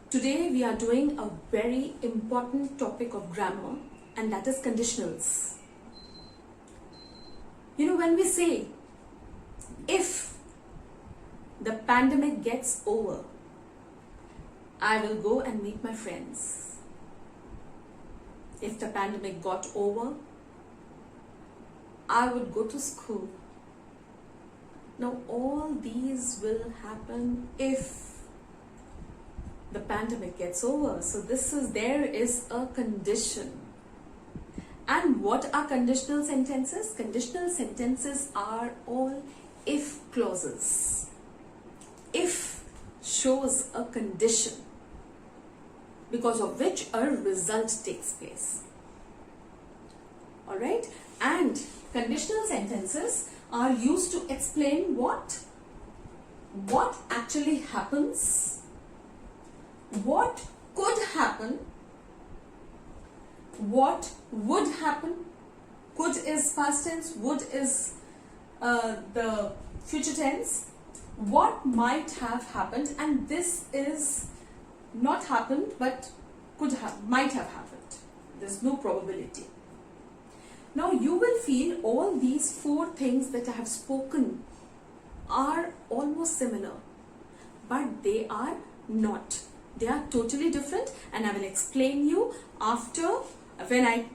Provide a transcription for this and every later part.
Today we are doing a very important topic of grammar, and that is conditionals. You know, when we say, if the pandemic gets over, I will go and meet my friends. If the pandemic got over, I would go to school. Now all these will happen if the pandemic gets over. So there is a condition. And what are conditional sentences? Conditional sentences are all if clauses. If shows a condition because of which a result takes place. Alright? And conditional sentences are used to explain what actually happens, what could happen, what would happen. Could is past tense, would is the future tense. What might have happened, and this is not happened but might have happened. There's no probability. Now you will feel all these four things that I have spoken are almost similar, but they are not. They are totally different, and I will explain you after when I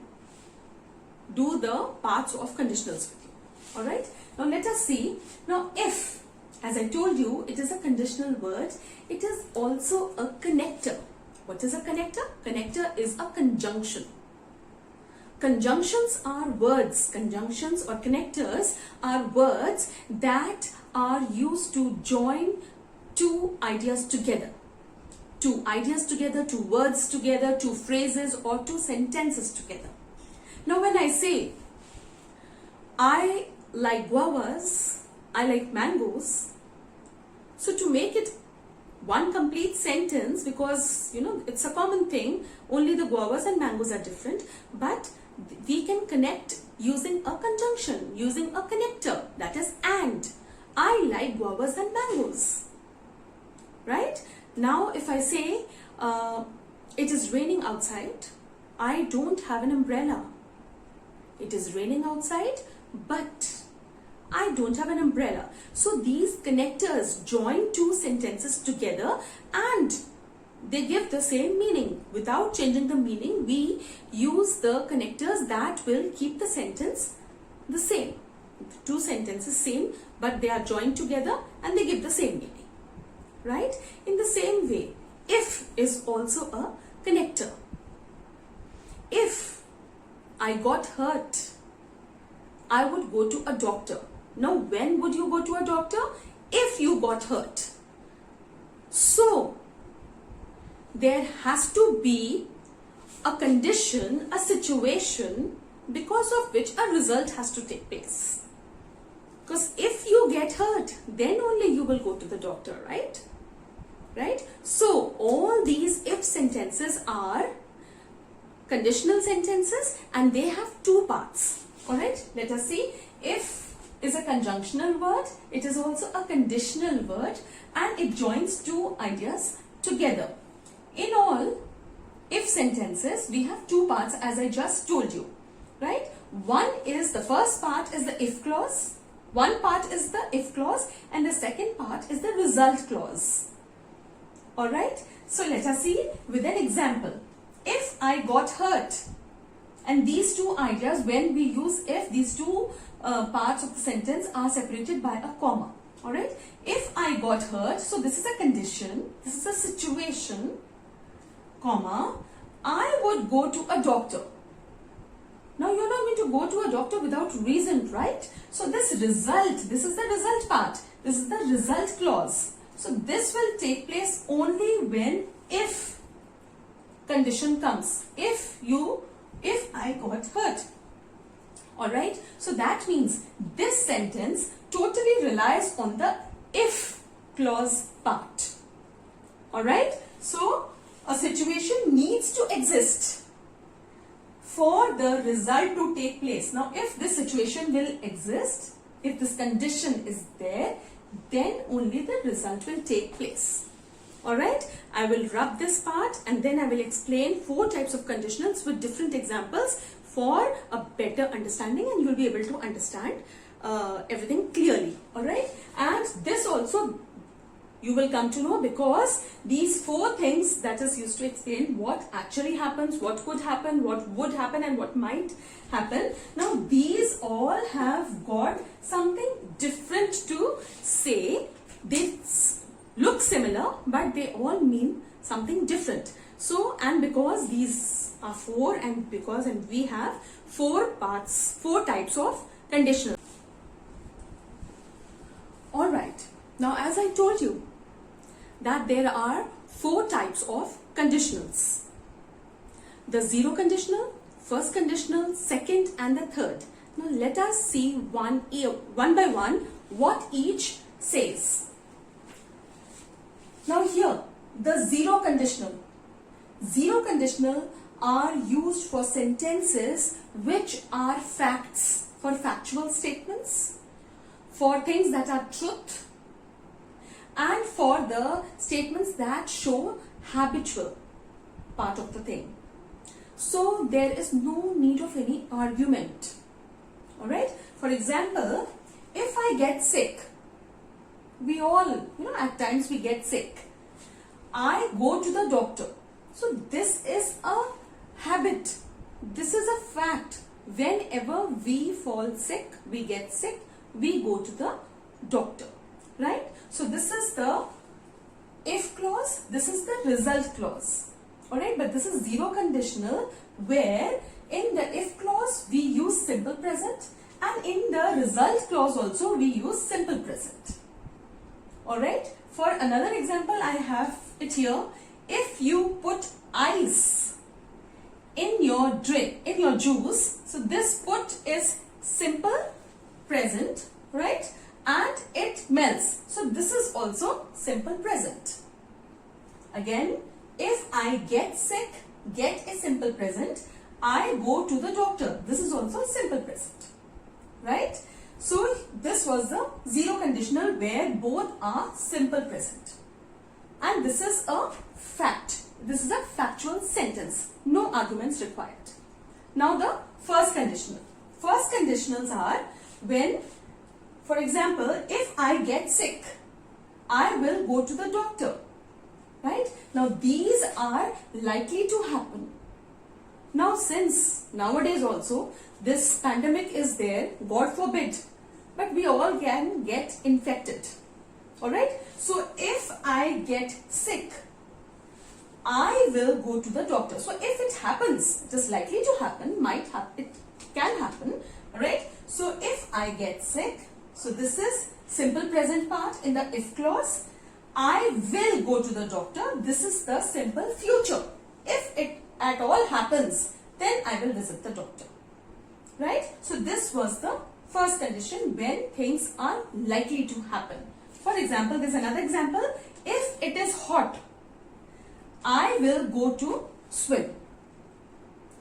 do the parts of conditionals with you. Alright? Now let us see. Now if, as I told you, it is a conditional word, it is also a connector. What is a connector? Connector is a conjunction. Conjunctions are words. Conjunctions or connectors are words that are used to join two ideas together. Two ideas together, two words together, two phrases or two sentences together. Now when I say, I like guavas, I like mangoes, so to make it one complete sentence, because you know it's a common thing, only the guavas and mangoes are different, but we can connect using a conjunction, using a connector, that is and. I like guavas and mangoes, right? Now if I say it is raining outside, I don't have an umbrella. It is raining outside, but I don't have an umbrella. So these connectors join two sentences together and they give the same meaning. Without changing the meaning, we use the connectors that will keep the sentence the same. Two sentences same, but they are joined together and they give the same meaning. Right? In the same way, if is also a connector. If I got hurt, I would go to a doctor. Now, when would you go to a doctor? If you got hurt. So, there has to be a condition, a situation because of which a result has to take place. Because if you get hurt, then only you will go to the doctor, right? Right? So, all these if sentences are conditional sentences and they have two parts. Alright? Let us see. If is a conjunctional word, it is also a conditional word and it joins two ideas together. In all, if sentences, we have two parts as I just told you. Right? One is, the first part is the if clause. One part is the if clause and the second part is the result clause. Alright, so let us see with an example. If I got hurt, and these two ideas, when we use if, these two parts of the sentence are separated by a comma. Alright, if I got hurt, so this is a condition, this is a situation, comma, I would go to a doctor. Now you're not going to go to a doctor without reason, right? So this result, this is the result part, this is the result clause. So this will take place only when if condition comes. If I got hurt. Alright. So that means this sentence totally relies on the if clause part. Alright. So a situation needs to exist for the result to take place. Now if this situation will exist, if this condition is there, then only the result will take place. Alright, I will rub this part and then I will explain 4 types of conditionals with different examples for a better understanding, and you will be able to understand everything clearly. Alright, and this also you will come to know, because these 4 things that is used to explain what actually happens, what could happen, what would happen and what might happen. Now these all have got something different to say. They look similar but they all mean something different. So, and because these are 4 and we have 4 parts, 4 types of conditional. Alright, now as I told you that there are 4 types of conditionals. The zero conditional, first conditional, second and the third. Now let us see one by one what each says. Now here, the zero conditional. Zero conditional are used for sentences which are facts, for factual statements, for things that are truth, and for the statements that show habitual part of the thing. So there is no need of any argument. Alright? For example, if I get sick, we all, at times we get sick. I go to the doctor. So this is a habit. This is a fact. Whenever we fall sick, we get sick, we go to the doctor. Right? So this is the if clause, this is the result clause. Alright, but this is zero conditional, where in the if clause we use simple present, and in the result clause also we use simple present. Alright, for another example I have it here. If you put ice in your drink, in your juice, so this put is simple present, right? And it melts. So this is also simple present. Again, if I get sick, get a simple present. I go to the doctor. This is also simple present. Right? So this was the zero conditional where both are simple present. And this is a fact. This is a factual sentence. No arguments required. Now the first conditional. First conditionals are when, for example, if I get sick, I will go to the doctor. Right? Now these are likely to happen. Now since nowadays also this pandemic is there, God forbid, but we all can get infected. Alright? So if I get sick, I will go to the doctor. So if it happens, it is likely to happen, it can happen. Alright? So if I get sick, so this is simple present part in the if clause. I will go to the doctor. This is the simple future. If it at all happens, then I will visit the doctor. Right? So this was the first condition when things are likely to happen. For example, there is another example. If it is hot, I will go to swim.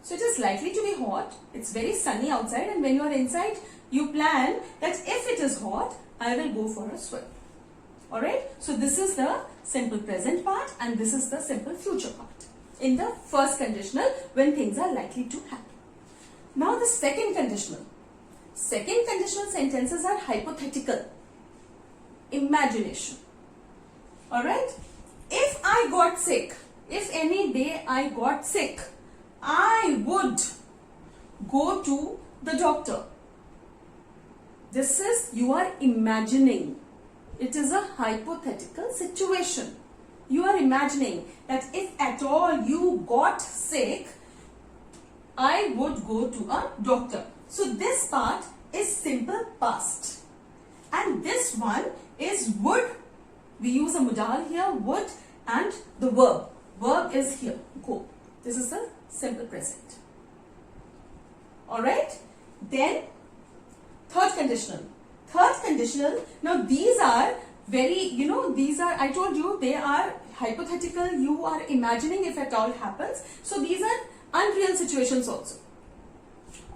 So it is likely to be hot. It's very sunny outside, and when you are inside, you plan that if it is hot, I will go for a swim. Alright, so this is the simple present part and this is the simple future part in the first conditional when things are likely to happen. Now the second conditional. Second conditional sentences are hypothetical. Imagination. Alright, if I got sick, if any day I got sick, I would go to the doctor. This is, you are imagining. It is a hypothetical situation. You are imagining that if at all you got sick, I would go to a doctor. So this part is simple past. And this one is would. We use a modal here, would, and the verb. Verb is here, go. This is a simple present. Alright? Then third conditional. Third conditional, now these are very, these are, I told you, they are hypothetical. You are imagining if at all happens. So these are unreal situations also.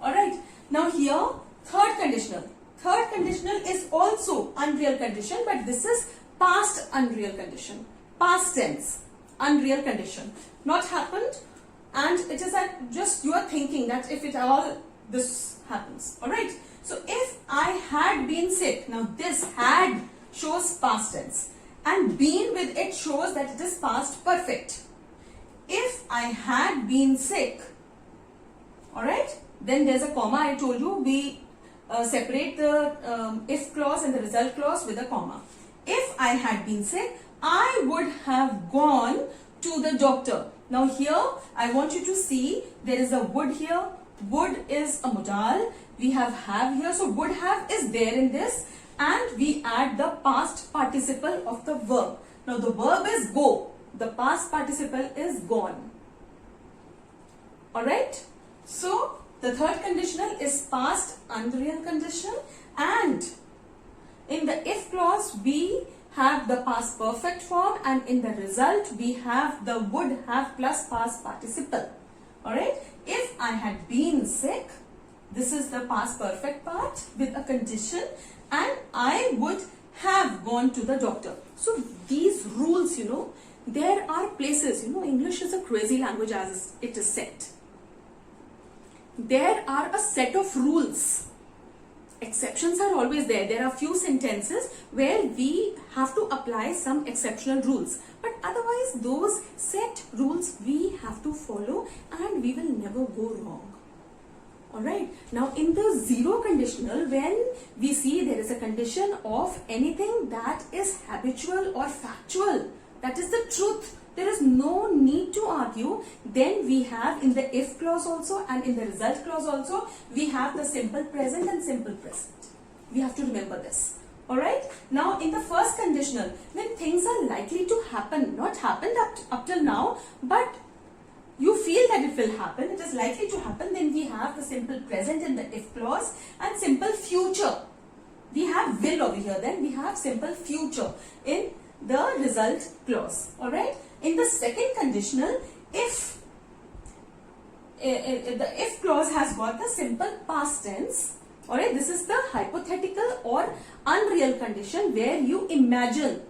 Alright, now here, third conditional. Third conditional is also unreal condition, but this is past unreal condition. past tense, unreal condition. Not happened, and it is that just you are thinking that if it all this happens. Alright. So if I had been sick, now this had shows past tense and been with it shows that it is past perfect. If I had been sick, alright, then there's a comma. I told you we separate the if clause and the result clause with a comma. If I had been sick, I would have gone to the doctor. Now here I want you to see there is a would here. Would is a modal. We have here. So would have is there in this, and we add the past participle of the verb. Now the verb is go. The past participle is gone. Alright. So the third conditional is past unreal condition, and in the if clause we have the past perfect form, and in the result we have the would have plus past participle. Alright. If I had been sick, this is the past perfect part with a condition, and I would have gone to the doctor. So these rules, there are places, English is a crazy language as it is said. There are a set of rules. Exceptions are always there. There are few sentences where we have to apply some exceptional rules. But otherwise, those set rules we have to follow, and we will never go wrong. Alright. Now, in the zero conditional, when we see there is a condition of anything that is habitual or factual, that is the truth, there is no need to argue, then we have in the if clause also and in the result clause also, we have the simple present and simple present. We have to remember this. Alright. Now in the first conditional, when things are likely to happen, not happened up till now, but you feel that it will happen, it is likely to happen, then we have the simple present in the if clause and simple future. We have will over here, then we have simple future in the result clause. Alright. In the second conditional, if the if clause has got the simple past tense, alright, this is the hypothetical or unreal condition where you imagine,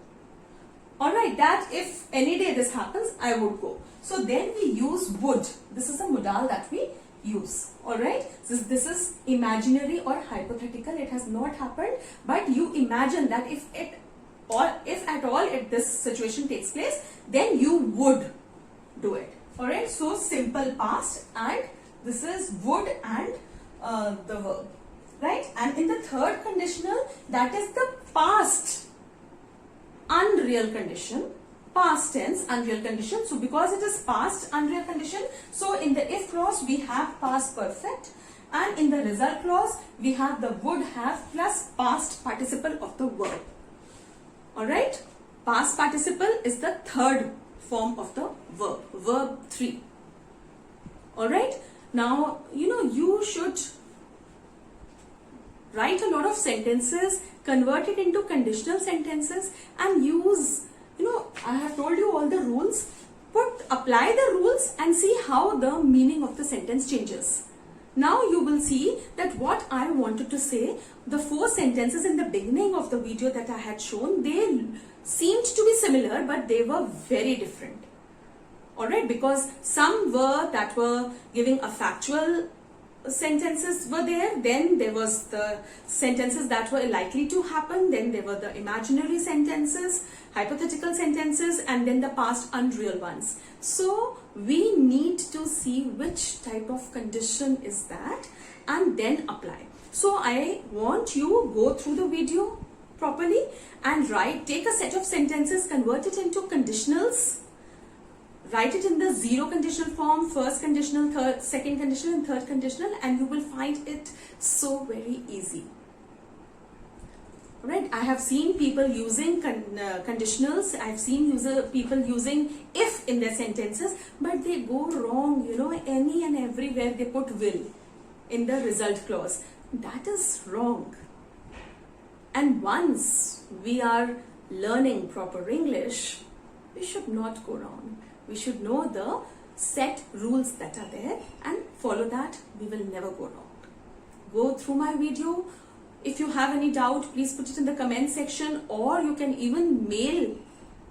alright, that if any day this happens, I would go. So then we use would. This is a modal that we use. Alright, this is imaginary or hypothetical. It has not happened, but you imagine that if at all this situation takes place, then you would do it. Alright, so simple past, and this is would and the verb. Right, and in the third conditional, that is the past unreal condition, past tense unreal condition. So because it is past unreal condition, so in the if clause we have past perfect, and in the result clause we have the would have plus past participle of the verb. Alright, past participle is the third form of the verb, verb 3. Alright, now you should write a lot of sentences, convert it into conditional sentences, and use, I have told you all the rules, but apply the rules and see how the meaning of the sentence changes. Now you will see that what I wanted to say, the 4 sentences in the beginning of the video that I had shown, they seemed to be similar, but they were very different. Alright, because some were that were giving a factual sentences were there, then there was the sentences that were likely to happen, then there were the imaginary sentences, hypothetical sentences, and then the past unreal ones. So we need to see which type of condition is that and then apply. So I want you go through the video properly and take a set of sentences, convert it into conditionals, write it in the zero conditional form, first conditional, second conditional and third conditional, and you will find it so very easy. Right? I have seen people using conditionals, I have seen people using if in their sentences, but they go wrong, any and everywhere they put will in the result clause. That is wrong. And once we are learning proper English, we should not go wrong. We should know the set rules that are there and follow that. We will never go wrong. Go through my video. If you have any doubt, please put it in the comment section, or you can even mail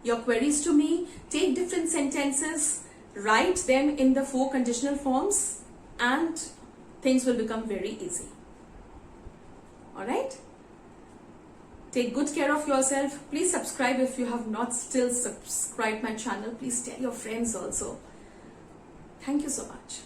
your queries to me, take different sentences, write them in the 4 conditional forms, and things will become very easy. Alright? Take good care of yourself. Please subscribe if you have not still subscribed my channel. Please tell your friends also. Thank you so much.